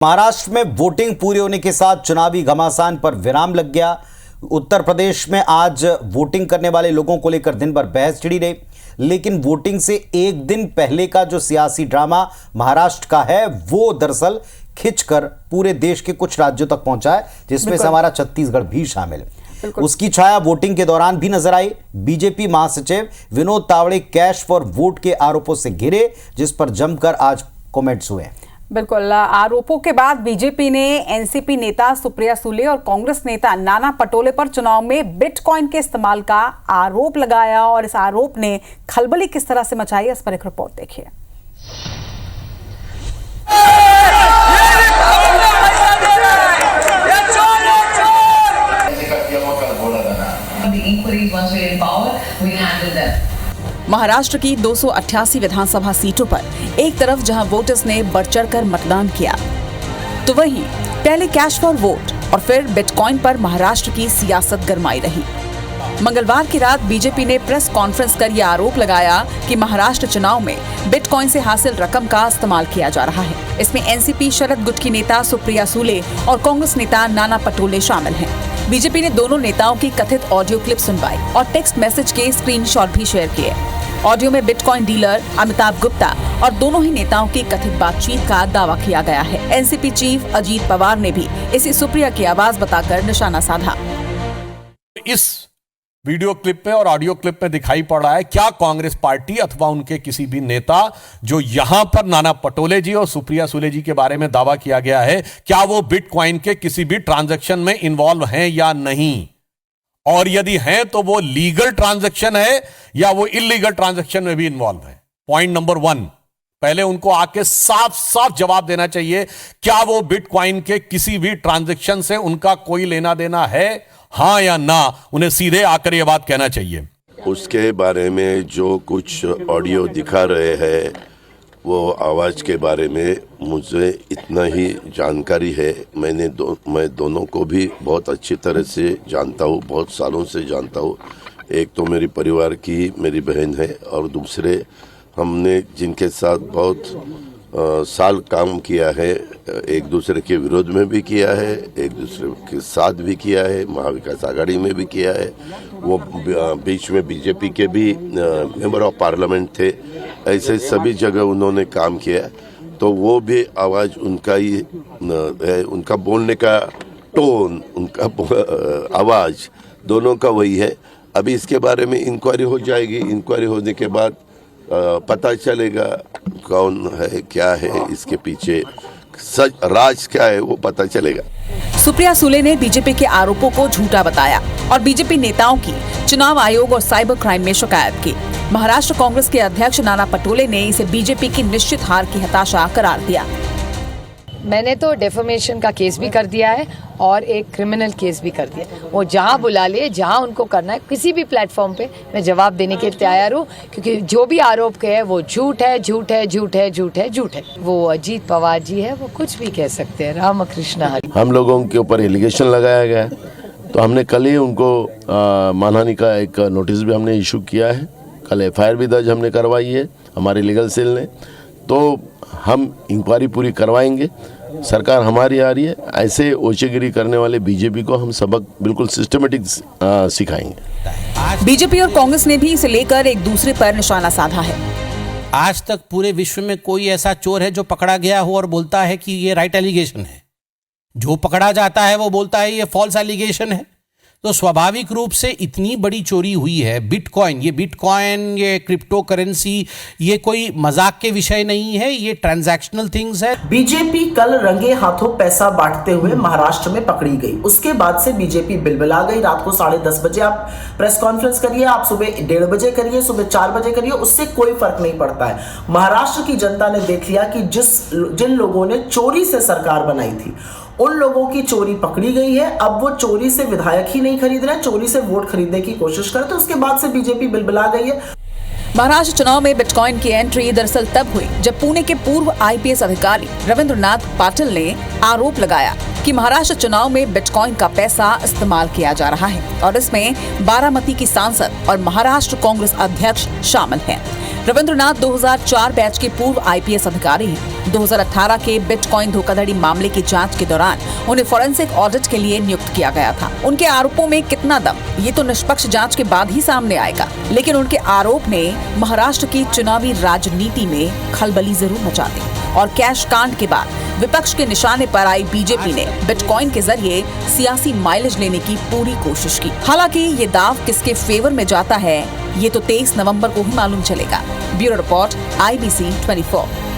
महाराष्ट्र में वोटिंग पूरी होने के साथ चुनावी घमासान पर विराम लग गया। उत्तर प्रदेश में आज वोटिंग करने वाले लोगों को लेकर दिन भर बहस छिड़ी रही, लेकिन वोटिंग से एक दिन पहले का जो सियासी ड्रामा महाराष्ट्र का है वो दरअसल खिंचकर पूरे देश के कुछ राज्यों तक पहुंचा है, जिसमें से हमारा छत्तीसगढ़ भी शामिल है। उसकी छाया वोटिंग के दौरान भी नजर आई। बीजेपी महासचिव Vinod Tawde cash for vote के आरोपों से घिरे, जिस पर जमकर आज कमेंट्स हुए। बिल्कुल, आरोपों के बाद बीजेपी ने एनसीपी नेता सुप्रिया सुले और कांग्रेस नेता नाना पटोले पर चुनाव में बिटकॉइन के इस्तेमाल का आरोप लगाया, और इस आरोप ने खलबली किस तरह से मचाई, इस पर एक रिपोर्ट देखिए। महाराष्ट्र की 288 विधानसभा सीटों पर एक तरफ जहां वोटर्स ने बढ़ चढ़कर मतदान किया, तो वहीं पहले कैश फॉर वोट और फिर बिटकॉइन पर महाराष्ट्र की सियासत गरमाई रही। मंगलवार की रात बीजेपी ने प्रेस कॉन्फ्रेंस कर यह आरोप लगाया कि महाराष्ट्र चुनाव में बिटकॉइन से हासिल रकम का इस्तेमाल किया जा रहा है। इसमें एनसीपी शरद गुट की नेता सुप्रिया सुले और कांग्रेस नेता नाना पटोले शामिल हैं। बीजेपी ने दोनों नेताओं की कथित ऑडियो क्लिप सुनवाई और टेक्स्ट मैसेज के स्क्रीनशॉट भी शेयर किए। ऑडियो में बिटकॉइन डीलर अमिताभ गुप्ता और दोनों ही नेताओं की कथित बातचीत का दावा किया गया है। एनसीपी चीफ अजीत पवार ने भी इसे सुप्रिया की आवाज बताकर निशाना साधा। इस वीडियो क्लिप में और ऑडियो क्लिप में दिखाई पड़ रहा है क्या कांग्रेस पार्टी अथवा उनके किसी भी नेता, जो यहां पर नाना पटोले जी और सुप्रिया सुले जी के बारे में दावा किया गया है, क्या वो बिटकॉइन के किसी भी ट्रांजैक्शन में इन्वॉल्व हैं या नहीं, और यदि हैं तो वो लीगल ट्रांजैक्शन है या वो इलीगल ट्रांजैक्शन में भी इन्वॉल्व है। पॉइंट नंबर 1, पहले उनको आके साफ साफ जवाब देना चाहिए, क्या वो बिटकॉइन के किसी भी ट्रांजैक्शन से उनका कोई लेना देना है, हां या ना। उन्हें सीधे आकर यह बात कहना चाहिए। उसके बारे में जो कुछ ऑडियो दिखा रहे हैं, वो आवाज़ के बारे में मुझे इतना ही जानकारी है। मैं दोनों को भी बहुत अच्छी तरह से जानता हूँ, बहुत सालों से जानता हूँ। एक तो मेरी परिवार की मेरी बहन है, और दूसरे हमने जिनके साथ बहुत साल काम किया है, एक दूसरे के विरोध में भी किया है, एक दूसरे के साथ भी किया है, महाविकास आघाड़ी में भी किया है। वो बीच में बीजेपी के भी मेंबर ऑफ पार्लियामेंट थे। ऐसे सभी जगह उन्होंने काम किया, तो वो भी आवाज़ उनका ही है, उनका बोलने का टोन, उनका आवाज़ दोनों का वही है। अभी इसके बारे में इंक्वायरी हो जाएगी। इंक्वायरी होने के बाद पता चलेगा कौन है, क्या है इसके पीछे, सच राज क्या है वो पता चलेगा। सुप्रिया सुले ने बीजेपी के आरोपों को झूठा बताया और बीजेपी नेताओं की चुनाव आयोग और साइबर क्राइम में शिकायत की। महाराष्ट्र कांग्रेस के अध्यक्ष नाना पटोले ने इसे बीजेपी की निश्चित हार की हताशा करार दिया। मैंने तो डेफेमेशन का केस भी कर दिया है और एक क्रिमिनल केस भी कर दिया। वो जहाँ बुला ले, जहाँ उनको करना है, किसी भी प्लेटफॉर्म पे मैं जवाब देने के तैयार हूँ, क्योंकि जो भी आरोप कहे वो झूठ है, झूठ है, झूठ है, झूठ है, झूठ है। वो अजीत पवार जी है, वो कुछ भी कह सकते हैं। रामकृष्ण हरि। हम लोगों के ऊपर एलिगेशन लगाया गया है, तो हमने कल ही उनको मानहानि का एक नोटिस भी हमने इशू किया है। कल FIR भी दर्ज हमने करवाई है हमारे लीगल सेल ने। तो हम इंक्वायरी पूरी करवाएंगे। सरकार हमारी आ रही है। ऐसे ओचेगिरी करने वाले बीजेपी को हम सबक बिल्कुल सिस्टमेटिक सिखाएंगे। बीजेपी और कांग्रेस ने भी इसे लेकर एक दूसरे पर निशाना साधा है। आज तक पूरे विश्व में कोई ऐसा चोर है जो पकड़ा गया हो और बोलता है कि ये राइट एलिगेशन है। जो पकड़ा जाता है वो बोलता है ये फॉल्स एलिगेशन है। तो स्वाभाविक रूप से इतनी बड़ी चोरी हुई है। बिटकॉइन, ये क्रिप्टो करेंसी, ये कोई मजाक के विषय नहीं है, ये ट्रांजैक्शनल थिंग्स है। बीजेपी कल रंगे हाथों पैसा बांटते हुए महाराष्ट्र में पकड़ी गई। उसके बाद से बीजेपी बिलबिला गई। रात को 10:30 बजे आप प्रेस कॉन्फ्रेंस करिए, आप सुबह 1:30 बजे करिए, सुबह 4 बजे करिए, उससे कोई फर्क नहीं पड़ता है। महाराष्ट्र की जनता ने देख लिया कि जिन लोगों ने चोरी से सरकार बनाई थी, उन लोगों की चोरी पकड़ी गई है। अब वो चोरी से विधायक ही नहीं खरीद रहे, चोरी से वोट खरीदने की कोशिश करते। उसके बाद से बीजेपी बिलबिला गई है। महाराष्ट्र चुनाव में बिटकॉइन की एंट्री दरअसल तब हुई जब पुणे के पूर्व IPS अधिकारी रविंद्रनाथ पाटिल ने आरोप लगाया कि महाराष्ट्र चुनाव में बिटकॉइन का पैसा इस्तेमाल किया जा रहा है, और इसमें बारामती की सांसद और महाराष्ट्र कांग्रेस अध्यक्ष शामिल हैं। रविंद्रनाथ 2004 बैच के पूर्व आईपीएस अधिकारी हैं। 2018 के बिटकॉइन धोखाधड़ी मामले की जांच के दौरान उन्हें फॉरेंसिक ऑडिट के लिए नियुक्त किया गया था। उनके आरोपों में कितना दम, ये तो निष्पक्ष जांच के बाद ही सामने आएगा, लेकिन उनके आरोप ने महाराष्ट्र की चुनावी राजनीति में खलबली जरूर मचा दी। और कैश कांड के बाद विपक्ष के निशाने पर आई बीजेपी ने बिटकॉइन के जरिए सियासी माइलेज लेने की पूरी कोशिश की। हालांकि ये दाव किसके फेवर में जाता है, ये तो 23 नवंबर को ही मालूम चलेगा। Bureau report, IBC 24।